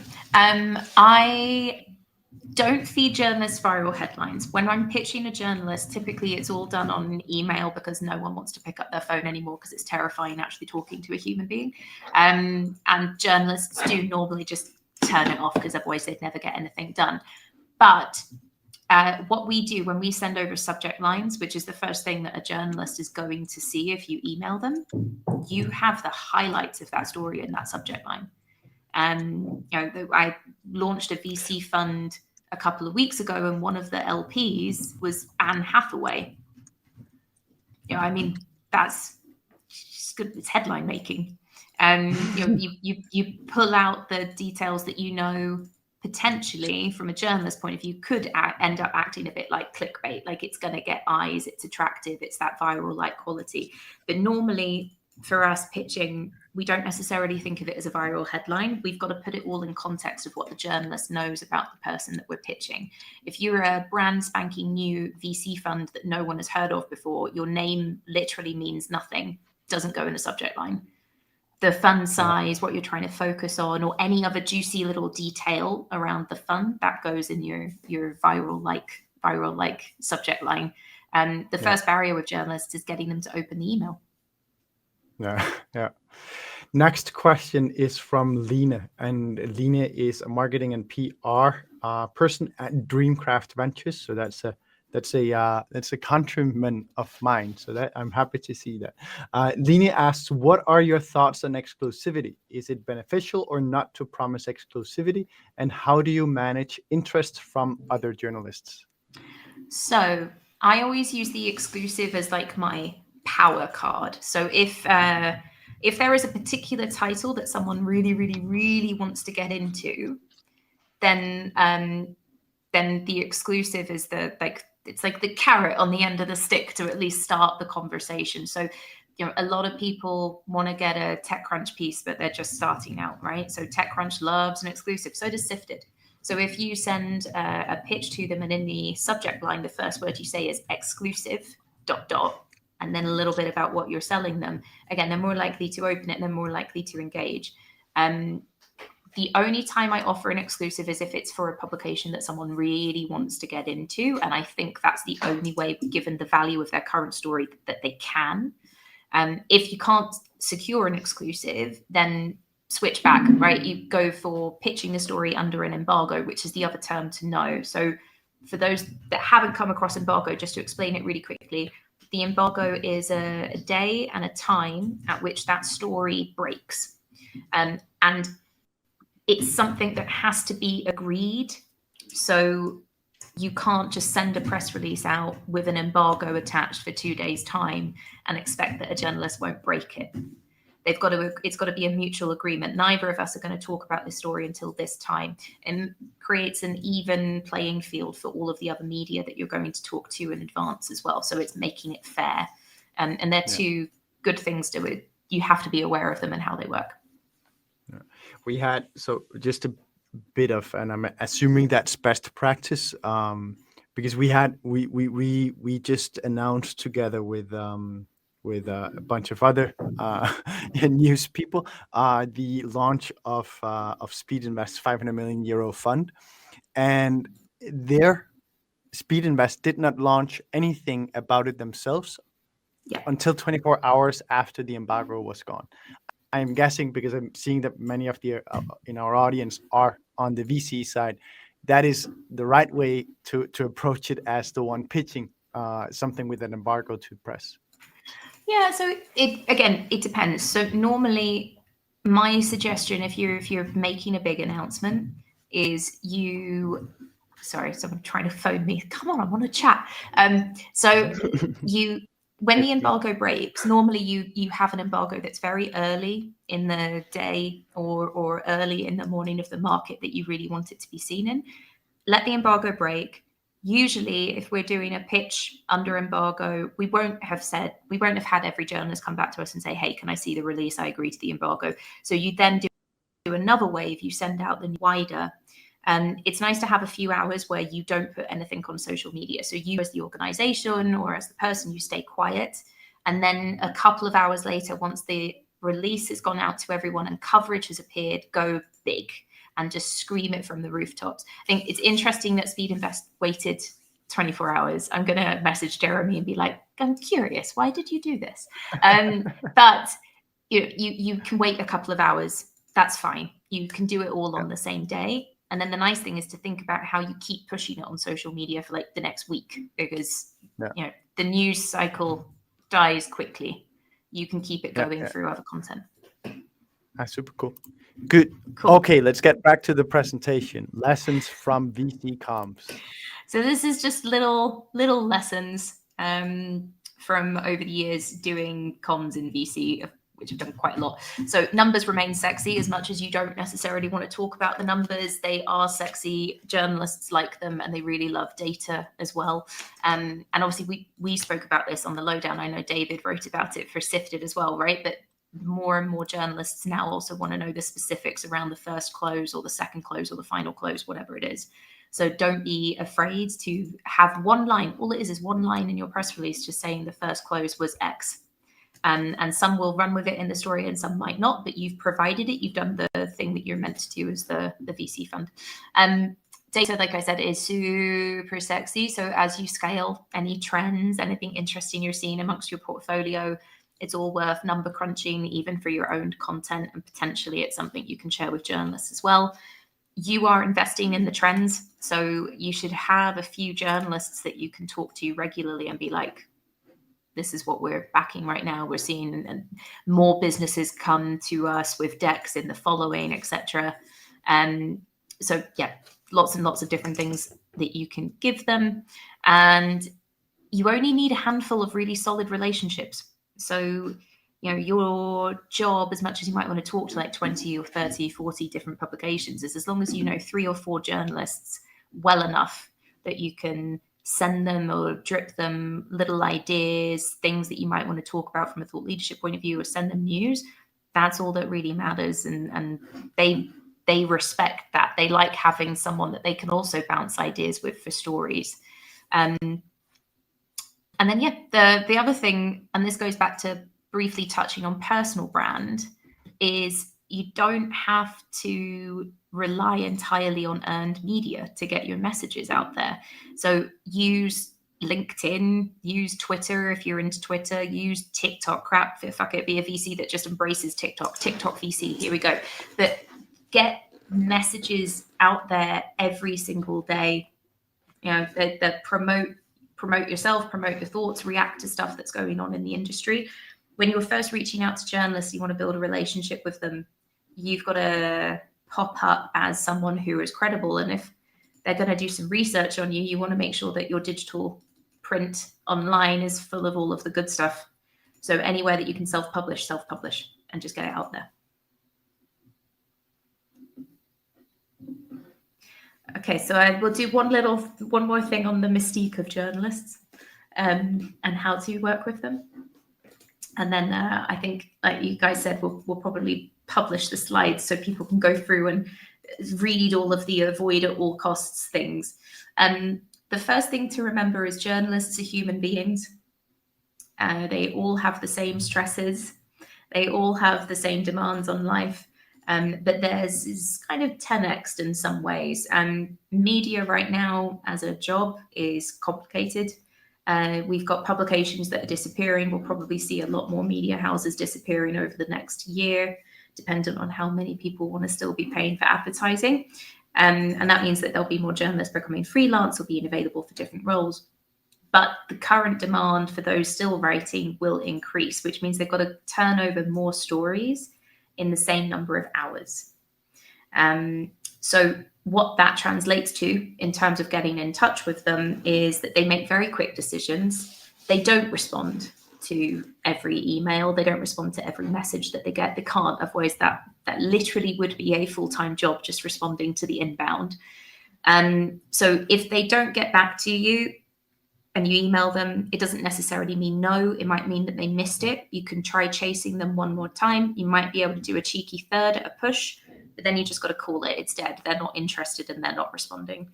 I don't feed journalists viral headlines. When I'm pitching a journalist, typically it's all done on an email because no one wants to pick up their phone anymore because it's terrifying actually talking to a human being. And journalists do normally just turn it off because otherwise they'd never get anything done. But what we do when we send over subject lines, which is the first thing that a journalist is going to see if you email them, you have the highlights of that story in that subject line. I launched a VC fund a couple of weeks ago, and one of the LPs was Anne Hathaway. That's just good. It's headline making. You pull out the details that potentially from a journalist point of view could end up acting a bit like clickbait, like it's going to get eyes, it's attractive, it's that viral like quality. But normally for us pitching, we don't necessarily think of it as a viral headline. We've got to put it all in context of what the journalist knows about the person that we're pitching. If you're a brand spanking new VC fund that no one has heard of before, your name literally means nothing, doesn't go in the subject line. The fund size, what you're trying to focus on, or any other juicy little detail around the fund, that goes in your viral like subject line. The first barrier with journalists is getting them to open the email. Yeah. Next question is from Lena, and Lena is a marketing and PR person at Dreamcraft Ventures. So that's a countryman of mine. So that I'm happy to see that. Lena asks, what are your thoughts on exclusivity? Is it beneficial or not to promise exclusivity? And how do you manage interest from other journalists? So I always use the exclusive as like my power card. So if there is a particular title that someone really, really, really wants to get into, then the exclusive is it's like the carrot on the end of the stick to at least start the conversation. So, a lot of people want to get a TechCrunch piece, but they're just starting out, right? So TechCrunch loves an exclusive. So does Sifted. So if you send a pitch to them and in the subject line, the first word you say is exclusive ... and then a little bit about what you're selling them, again, they're more likely to open it and they're more likely to engage. The only time I offer an exclusive is if it's for a publication that someone really wants to get into. And I think that's the only way, given the value of their current story, that they can. If you can't secure an exclusive, then switch back, right? You go for pitching the story under an embargo, which is the other term to know. So for those that haven't come across embargo, just to explain it really quickly, the embargo is a day and a time at which that story breaks. And it's something that has to be agreed. So you can't just send a press release out with an embargo attached for 2 days' time and expect that a journalist won't break it. It's got to be a mutual agreement. Neither of us are going to talk about this story until this time, and creates an even playing field for all of the other media that you're going to talk to in advance as well. So it's making it fair. And they're two good things to it. You have to be aware of them and how they work. Yeah. We had, so just a bit of, and I'm assuming that's best practice, because we just announced together with a bunch of other news people the launch of Speed Invest 500 million euro fund, and their Speed Invest did not launch anything about it themselves until 24 hours after the embargo was gone. I'm guessing, because I'm seeing that many of the in our audience are on the VC side, that is the right way to approach it, as the one pitching something with an embargo to press. Yeah, so it depends. So normally, my suggestion, if you're making a big announcement, is sorry, someone trying to phone me. Come on, I want to chat. So when the embargo breaks, normally you have an embargo that's very early in the day or early in the morning of the market that you really want it to be seen in. Let the embargo break. Usually, if we're doing a pitch under embargo, we won't have had every journalist come back to us and say, hey, can I see the release? I agree to the embargo. So you then do another wave, you send out the wider. And it's nice to have a few hours where you don't put anything on social media. So you, as the organization or as the person, you stay quiet. And then a couple of hours later, once the release has gone out to everyone and coverage has appeared, go big and just scream it from the rooftops. I think it's interesting that Speed Invest waited 24 hours. I'm going to message Jeremy and be like, I'm curious, why did you do this? But you can wait a couple of hours. That's fine. You can do it all on the same day. And then the nice thing is to think about how you keep pushing it on social media for like the next week, because the news cycle dies quickly. You can keep it going through other content. That's super cool. Good. Cool. Okay, let's get back to the presentation. Lessons from VC comms. So this is just little lessons from over the years doing comms in VC, which I've done quite a lot. So numbers remain sexy. As much as you don't necessarily want to talk about the numbers, they are sexy. Journalists like them, and they really love data as well. And obviously we spoke about this on the lowdown. I know David wrote about it for Sifted as well, right? But more and more journalists now also want to know the specifics around the first close or the second close or the final close, whatever it is. So don't be afraid to have one line. All it is one line in your press release just saying the first close was X. And some will run with it in the story and some might not, but you've provided it. You've done the thing that you're meant to do as the VC fund. Data, like I said, is super sexy. So as you scale, any trends, anything interesting you're seeing amongst your portfolio, it's all worth number crunching, even for your own content. And potentially it's something you can share with journalists as well. You are investing in the trends. So you should have a few journalists that you can talk to regularly and be like, this is what we're backing right now. We're seeing more businesses come to us with decks in the following, etc. So yeah, lots and lots of different things that you can give them. And you only need a handful of really solid relationships. So, you know, your job, as much as you might want to talk to like 20 or 30, 40 different publications, is as long as you know 3 or 4 journalists well enough that you can send them or drip them little ideas, things that you might want to talk about from a thought leadership point of view, or send them news. That's all that really matters. And they respect that. They like having someone that they can also bounce ideas with for stories. And then, yeah, the other thing, and this goes back to briefly touching on personal brand, is you don't have to rely entirely on earned media to get your messages out there. So use LinkedIn, use Twitter if you're into Twitter, use TikTok. Crap, fuck it, be a VC that just embraces TikTok VC, here we go. But get messages out there every single day, you know, that promote yourself, promote your thoughts, react to stuff that's going on in the industry. When you're first reaching out to journalists, you want to build a relationship with them. You've got to pop up as someone who is credible. And if they're going to do some research on you, you want to make sure that your digital print online is full of all of the good stuff. So anywhere that you can self-publish and just get it out there. Okay, so I will do one more thing on the mystique of journalists and how to work with them. And then I think, like you guys said, we'll probably publish the slides so people can go through and read all of the avoid at all costs things. The first thing to remember is journalists are human beings. They all have the same stresses. They all have the same demands on life. But theirs is kind of 10x'd in some ways. Media right now as a job is complicated. We've got publications that are disappearing. We'll probably see a lot more media houses disappearing over the next year, dependent on how many people want to still be paying for advertising. And that means that there'll be more journalists becoming freelance or being available for different roles. But the current demand for those still writing will increase, which means they've got to turn over more stories in the same number of hours. So what that translates to in terms of getting in touch with them is that they make very quick decisions. They don't respond to every email. They don't respond to every message that they get. They can't, otherwise that literally would be a full-time job, just responding to the inbound. So if they don't get back to you and you email them, it doesn't necessarily mean no. It might mean that they missed it. You can try chasing them one more time. You might be able to do a cheeky third at a push, but then you just got to call it. It's dead. They're not interested and they're not responding.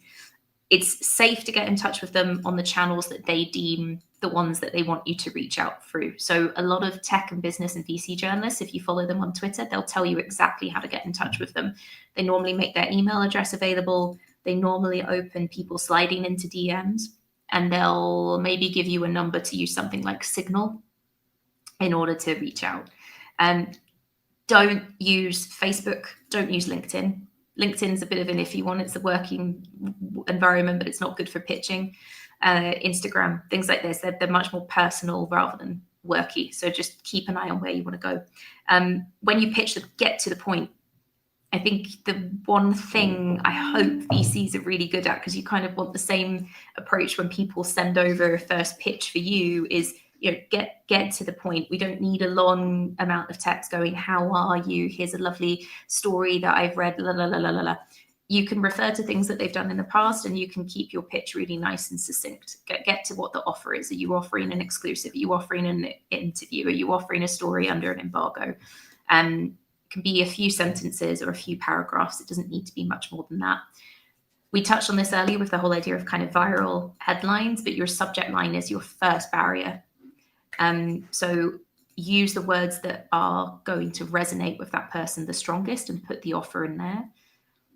It's safe to get in touch with them on the channels that they deem the ones that they want you to reach out through. So a lot of tech and business and VC journalists, if you follow them on Twitter, they'll tell you exactly how to get in touch with them. They normally make their email address available. They normally open people sliding into DMs, and they'll maybe give you a number to use something like Signal in order to reach out. Don't use Facebook. Don't use LinkedIn. LinkedIn's a bit of an iffy one. It's a working environment, but it's not good for pitching. Instagram, things like this, they're much more personal rather than worky. So just keep an eye on where you want to go. When you pitch, get to the point. I think the one thing I hope VCs are really good at, because you kind of want the same approach when people send over a first pitch for you, is, you know, get to the point. We don't need a long amount of text going, how are you? Here's a lovely story that I've read, la, la, la, la, la, la. You can refer to things that they've done in the past, and you can keep your pitch really nice and succinct. Get to what the offer is. Are you offering an exclusive? Are you offering an interview? Are you offering a story under an embargo? Can be a few sentences or a few paragraphs. It doesn't need to be much more than that. We touched on this earlier with the whole idea of kind of viral headlines, but your subject line is your first barrier. So use the words that are going to resonate with that person the strongest and put the offer in there.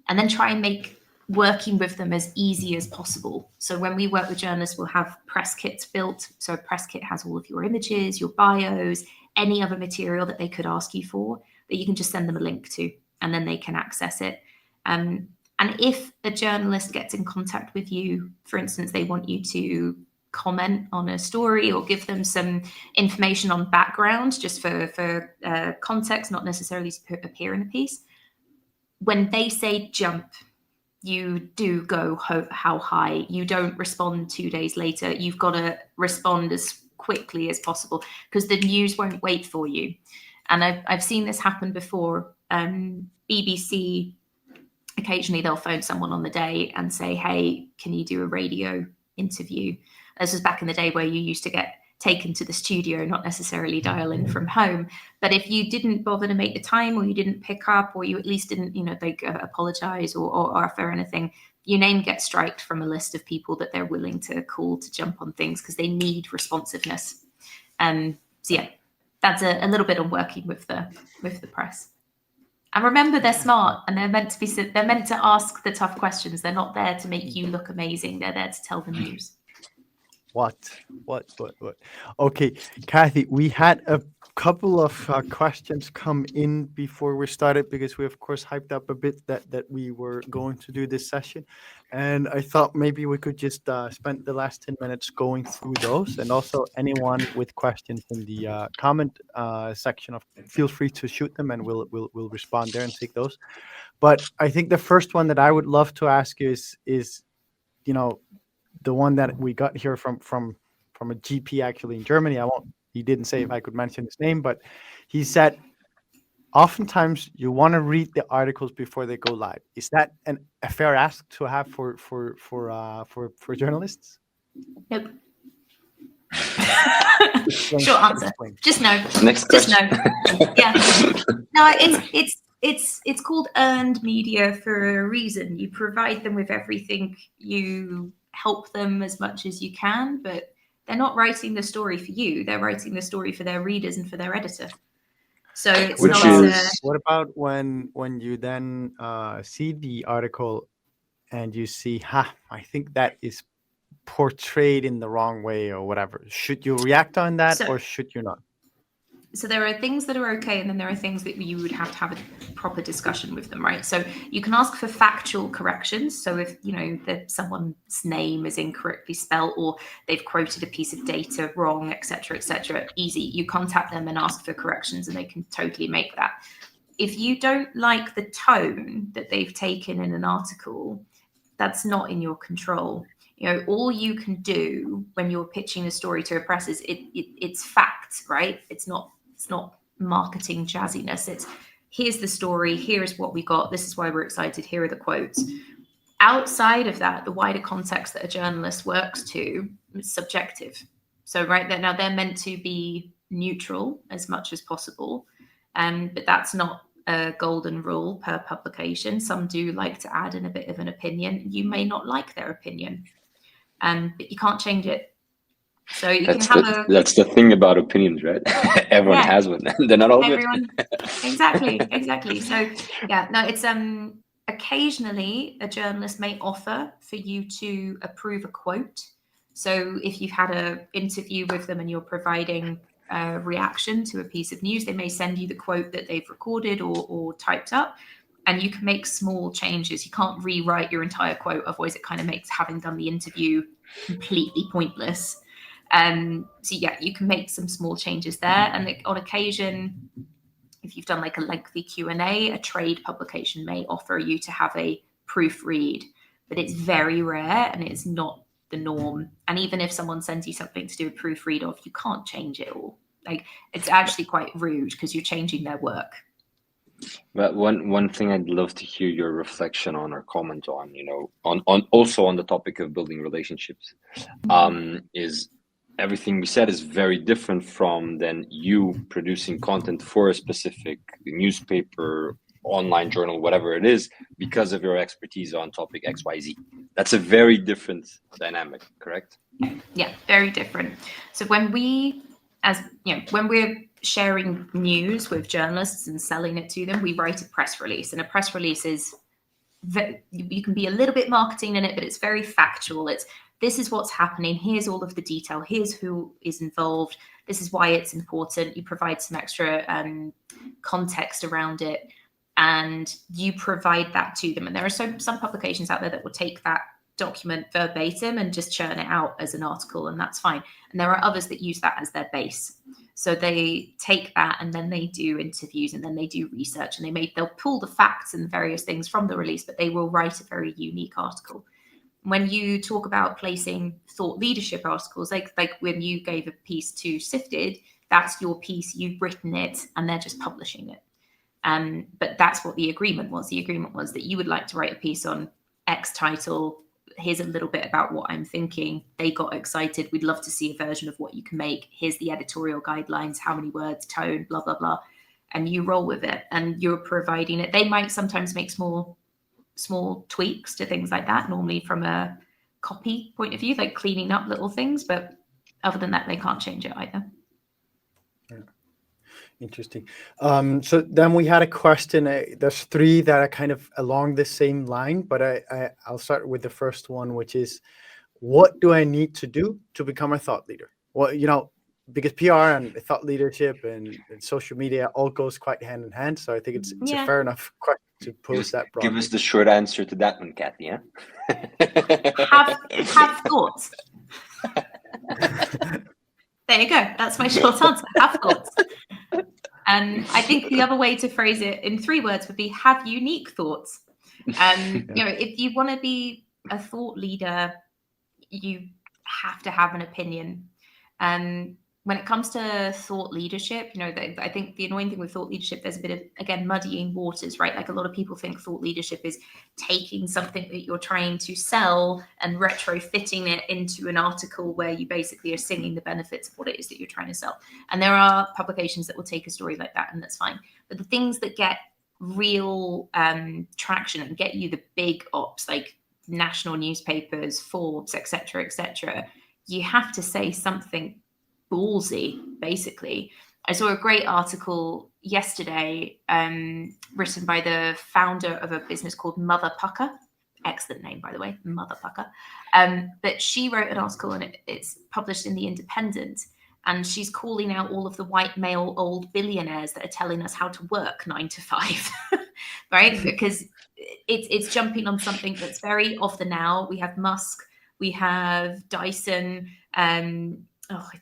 And then try and make working with them as easy as possible. So when we work with journalists, we'll have press kits built. So a press kit has all of your images, your bios, any other material that they could ask you for, that you can just send them a link to, and then they can access it. And if a journalist gets in contact with you, for instance, they want you to comment on a story or give them some information on background, just for context, not necessarily to appear in a piece. When they say jump, you do go how high. You don't respond 2 days later. You've got to respond as quickly as possible, because the news won't wait for you. And I've seen this happen before. BBC, occasionally they'll phone someone on the day and say, hey, can you do a radio interview? This was back in the day where you used to get taken to the studio, not necessarily dial in from home. But if you didn't bother to make the time, or you didn't pick up, or you at least didn't, apologize or offer anything, your name gets striked from a list of people that they're willing to call to jump on things, because they need responsiveness. So yeah, that's a little bit on working with the press. And remember, they're smart, and they're meant to ask the tough questions. They're not there to make you look amazing. They're there to tell the news. What? Okay, Kathy, we had a couple of questions come in before we started, because we of course hyped up a bit that we were going to do this session, and I thought maybe we could just spend the last 10 minutes going through those. And also, anyone with questions in the comment section, feel free to shoot them, and we'll respond there and take those. But I think the first one that I would love to ask you is the one that we got here from a GP actually in Germany. He didn't say if I could mention his name, but he said, oftentimes you want to read the articles before they go live. Is that a fair ask to have for journalists? Nope. Short answer. Just no. Next question. Just no. Yeah. No, it's called earned media for a reason. You provide them with everything, you help them as much as you can, but they're not writing the story for you. They're writing the story for their readers and for their editor. So it's what about when you then see the article and you see, I think that is portrayed in the wrong way or whatever. Should you react on that, or should you not? So there are things that are okay, and then there are things that you would have to have a proper discussion with them, right? So you can ask for factual corrections. So if that someone's name is incorrectly spelled, or they've quoted a piece of data wrong, etc., easy. You contact them and ask for corrections, and they can totally make that. If you don't like the tone that they've taken in an article, that's not in your control. All you can do when you're pitching a story to a press is it's facts, right? It's not marketing jazziness. It's, here's the story, here's what we got, this is why we're excited, here are the quotes. Outside of that, the wider context that a journalist works to is subjective. So now they're meant to be neutral as much as possible, but that's not a golden rule per publication. Some do like to add in a bit of an opinion. You may not like their opinion, but you can't change it. So that's the thing about opinions, right? Everyone has one. They're not all good. Exactly. So it's occasionally a journalist may offer for you to approve a quote. So if you've had an interview with them and you're providing a reaction to a piece of news, they may send you the quote that they've recorded or typed up, and you can make small changes. You can't rewrite your entire quote, otherwise it kind of makes having done the interview completely pointless. You can make some small changes there. And on occasion, if you've done like a lengthy Q&A, a trade publication may offer you to have a proofread, but it's very rare and it's not the norm. And even if someone sends you something to do a proofread of, you can't change it all. Like, it's actually quite rude because you're changing their work. But one thing I'd love to hear your reflection on or comment on, also on the topic of building relationships, is everything we said is very different from then you producing content for a specific newspaper, online journal, whatever it is, because of your expertise on topic XYZ. That's a very different dynamic, correct? Yeah, very different. So when we're sharing news with journalists and selling it to them, we write a press release, and a press release is you can be a little bit marketing in it, but it's very factual. It's, this is what's happening, here's all of the detail, here's who is involved, this is why it's important. You provide some extra context around it, and you provide that to them. And there are some publications out there that will take that document verbatim and just churn it out as an article, and that's fine. And there are others that use that as their base. So they take that and then they do interviews and then they do research, and they'll pull the facts and various things from the release, but they will write a very unique article. When you talk about placing thought leadership articles, like when you gave a piece to Sifted, that's your piece, you've written it, and they're just publishing it. But that's what the agreement was. The agreement was that you would like to write a piece on X title. Here's a little bit about what I'm thinking. They got excited. We'd love to see a version of what you can make. Here's the editorial guidelines, how many words, tone, blah, blah, blah. And you roll with it, and you're providing it. They might sometimes make small tweaks to things like that, normally from a copy point of view, like cleaning up little things. But other than that, they can't change it either. Yeah. Interesting. So then we had a question. There's three that are kind of along the same line, but I'll start with the first one, which is, what do I need to do to become a thought leader? Well, because PR and thought leadership and social media all goes quite hand in hand. So I think it's a fair enough question to pose that broadly. Give us the short answer to that one, Kathy. Yeah? have thoughts. There you go. That's my short answer. Have thoughts. And I think the other way to phrase it in 3 words would be have unique thoughts. If you want to be a thought leader, you have to have an opinion. When it comes to thought leadership, I think the annoying thing with thought leadership, there's a bit of, again, muddying waters, right? Like a lot of people think thought leadership is taking something that you're trying to sell and retrofitting it into an article where you basically are singing the benefits of what it is that you're trying to sell. And there are publications that will take a story like that, and that's fine. But the things that get real traction and get you the big ops, like national newspapers, Forbes, etc., you have to say something ballsy, basically. I saw a great article yesterday written by the founder of a business called Mother Pucker. Excellent name, by the way, Mother Pucker. But she wrote an article, and it's published in The Independent, and she's calling out all of the white male old billionaires that are telling us how to work 9 to 5, right? Because it's jumping on something that's very of the now. We have Musk, we have Dyson,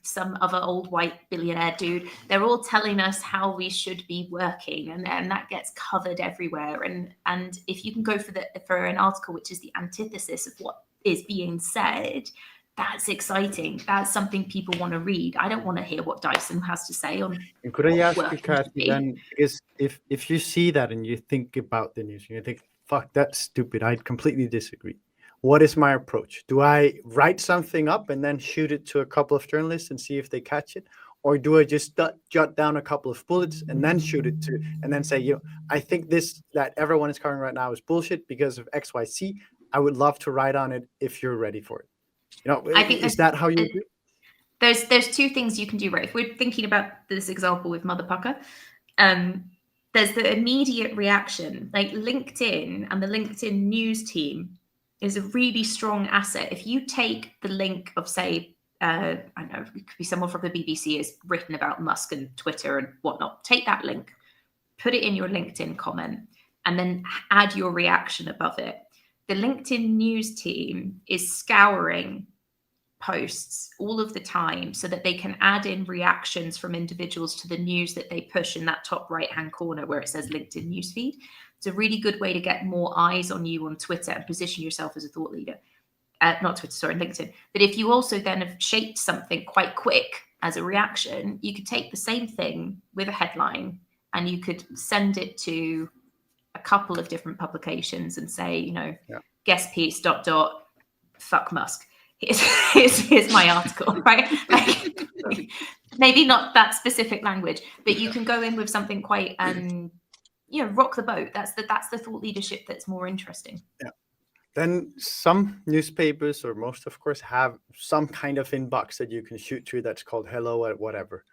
some other old white billionaire dude. They're all telling us how we should be working, and that gets covered everywhere. And if you can go for an article which is the antithesis of what is being said, that's exciting. That's something people want to read. I don't want to hear what Dyson has to say on. And could I ask you, Kathy, then, is if you see that and you think about the news and you think, fuck, that's stupid, I completely disagree. What is my approach? Do I write something up and then shoot it to a couple of journalists and see if they catch it? Or do I just jot down a couple of bullets and then shoot it to, and then say, I think this that everyone is covering right now is bullshit because of X, Y, Z. I would love to write on it if you're ready for it. I think is that how you do it? There's 2 things you can do, right? If we're thinking about this example with Mother Pucker, there's the immediate reaction, like LinkedIn and the LinkedIn news team is a really strong asset. If you take the link of, say, I don't know, it could be someone from the BBC has written about Musk and Twitter and whatnot, take that link, put it in your LinkedIn comment, and then add your reaction above it. The LinkedIn news team is scouring posts all of the time so that they can add in reactions from individuals to the news that they push in that top right-hand corner where it says LinkedIn newsfeed. It's a really good way to get more eyes on you on Twitter and position yourself as a thought leader. Not Twitter, sorry, LinkedIn. But if you also then have shaped something quite quick as a reaction, you could take the same thing with a headline and you could send it to a couple of different publications and say, guest piece, ... fuck Musk. Here's my article, right? Like, maybe not that specific language, but you can go in with something quite rock the boat. That's the thought leadership that's more interesting. Yeah. Then some newspapers, or most of course, have some kind of inbox that you can shoot to that's called hello at whatever.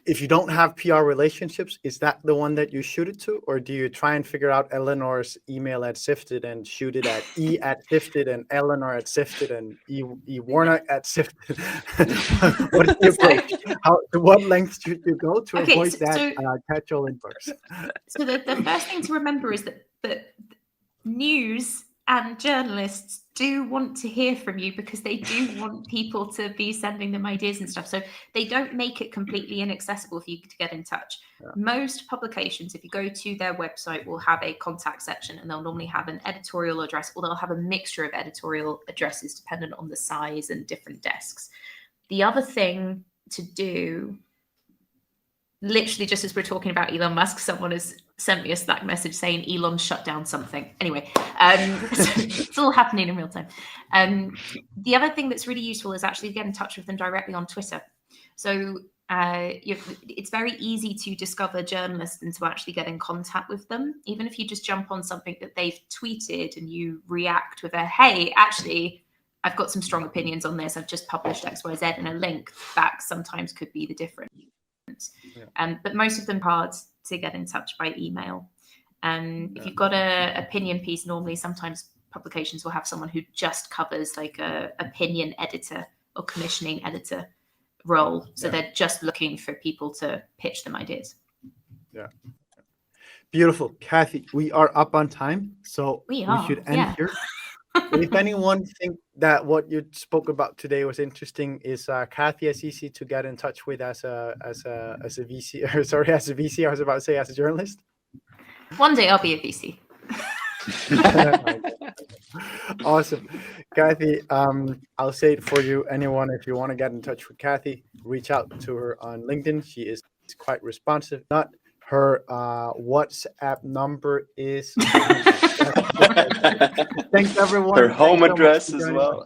If you don't have PR relationships, is that the one that you shoot it to? Or do you try and figure out Eleanor's email at Sifted and shoot it at E at Sifted and Eleanor at Sifted and E Warner at Sifted? What is the approach? To what lengths should you go to avoid that catch-all inbox? So the first thing to remember is that news and journalists do want to hear from you because they do want people to be sending them ideas and stuff. So they don't make it completely inaccessible for you to get in touch. Yeah. Most publications, if you go to their website, will have a contact section, and they'll normally have an editorial address, or they'll have a mixture of editorial addresses dependent on the size and different desks. The other thing to do, literally just as we're talking about Elon Musk, someone has sent me a Slack message saying Elon shut down something. Anyway, so it's all happening in real time. The other thing that's really useful is actually get in touch with them directly on Twitter. So it's very easy to discover journalists and to actually get in contact with them. Even if you just jump on something that they've tweeted and you react with a, hey, actually, I've got some strong opinions on this. I've just published XYZ, and a link back sometimes could be the difference. Yeah. But most of them are hard to get in touch by email. If you've got an opinion piece, normally sometimes publications will have someone who just covers like a opinion editor or commissioning editor role. So they're just looking for people to pitch them ideas. Yeah. Beautiful. Kathy, we are up on time, so we should end here. If anyone think that what you spoke about today was interesting, is Kathy as easy to get in touch with as a VC? Or sorry, as a VC. I was about to say as a journalist. One day I'll be a VC. Awesome, Kathy. I'll say it for you. Anyone, if you want to get in touch with Kathy, reach out to her on LinkedIn. She is quite responsive. Not her WhatsApp number is. Thanks everyone. Her home address as well.